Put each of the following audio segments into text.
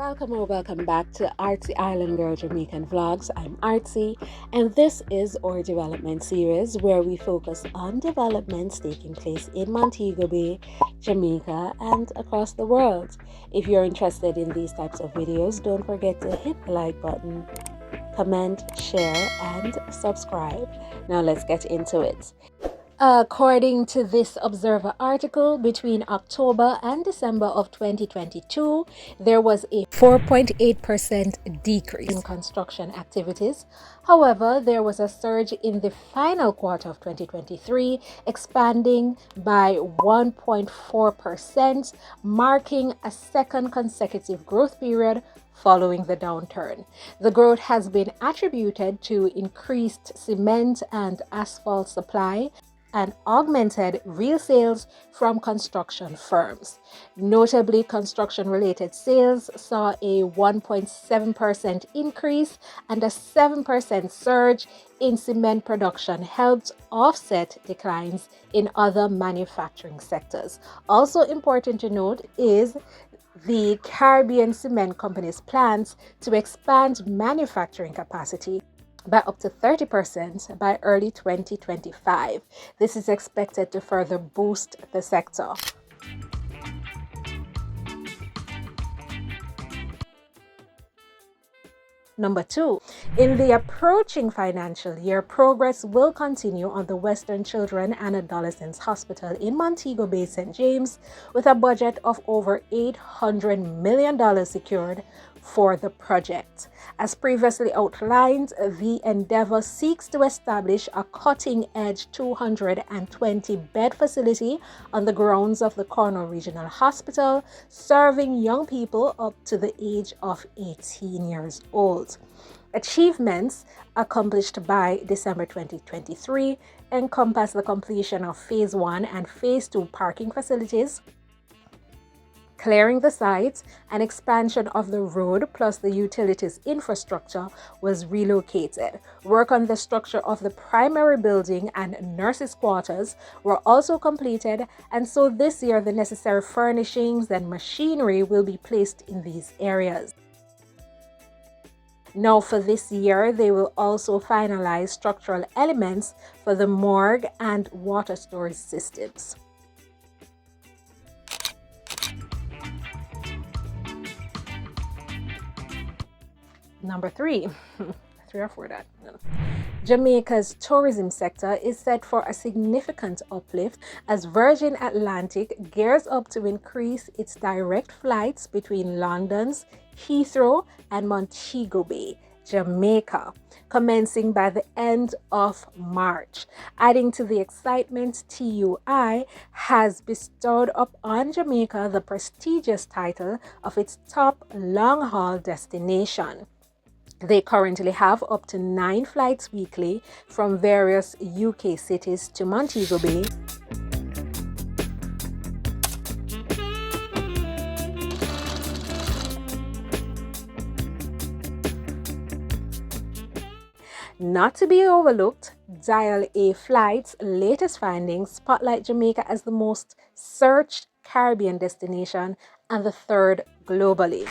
Welcome or welcome back to Artsy Island Girl Jamaican Vlogs. I'm Artsy, and this is our development series where we focus on developments taking place in Montego Bay, Jamaica, and across the world. If you're interested in these types of videos, don't forget to hit the like button, comment, share, and subscribe. Now let's get into it. According to this Observer article, between October and December of 2022, there was a 4.8% decrease in construction activities. However, there was a surge in the final quarter of 2023, expanding by 1.4%, marking a second consecutive growth period following the downturn. The growth has been attributed to increased cement and asphalt supply and augmented real sales from construction firms. Notably, construction-related sales saw a 1.7% increase, and a 7% surge in cement production helped offset declines in other manufacturing sectors. Also important to note is the Caribbean Cement Company's plans to expand manufacturing capacity by up to 30% by early 2025. This is expected to further boost the sector. Number 2, in the approaching financial year, progress will continue on the Western Children and Adolescents Hospital in Montego Bay, St. James, with a budget of over $800 million secured for the project. As previously outlined, the endeavor seeks to establish a cutting-edge 220-bed facility on the grounds of the Cornwall Regional Hospital, serving young people up to the age of 18 years old. Achievements accomplished by December 2023 encompass the completion of Phase 1 and Phase 2 parking facilities, clearing the site, and expansion of the road plus the utilities infrastructure was relocated. Work on the structure of the primary building and nurses' quarters were also completed, and so this year the necessary furnishings and machinery will be placed in these areas. Now for this year, they will also finalize structural elements for the morgue and water storage systems. Number 3, 3 or 4 that. No. Jamaica's tourism sector is set for a significant uplift as Virgin Atlantic gears up to increase its direct flights between London's Heathrow and Montego Bay, Jamaica, commencing by the end of March. Adding to the excitement, TUI has bestowed upon Jamaica the prestigious title of its top long-haul destination. They currently have up to 9 flights weekly from various UK cities to Montego Bay. Not to be overlooked, Dial A Flight's latest findings spotlight Jamaica as the most searched Caribbean destination and the 3rd globally.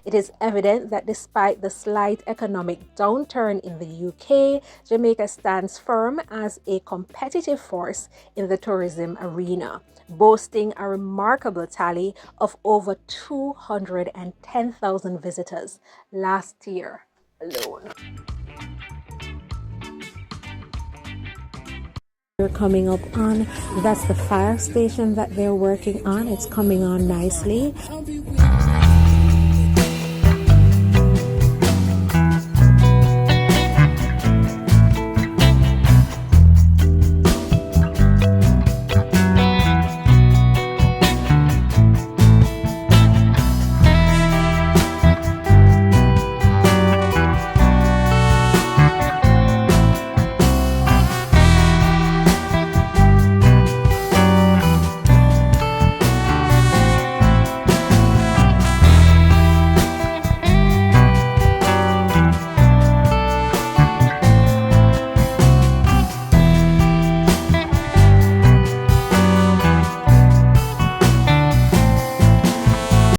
It is evident that despite the slight economic downturn in the UK, Jamaica stands firm as a competitive force in the tourism arena, boasting a remarkable tally of over 210,000 visitors last year alone. They're coming up on, that's the fire station that they're working on. It's coming on nicely.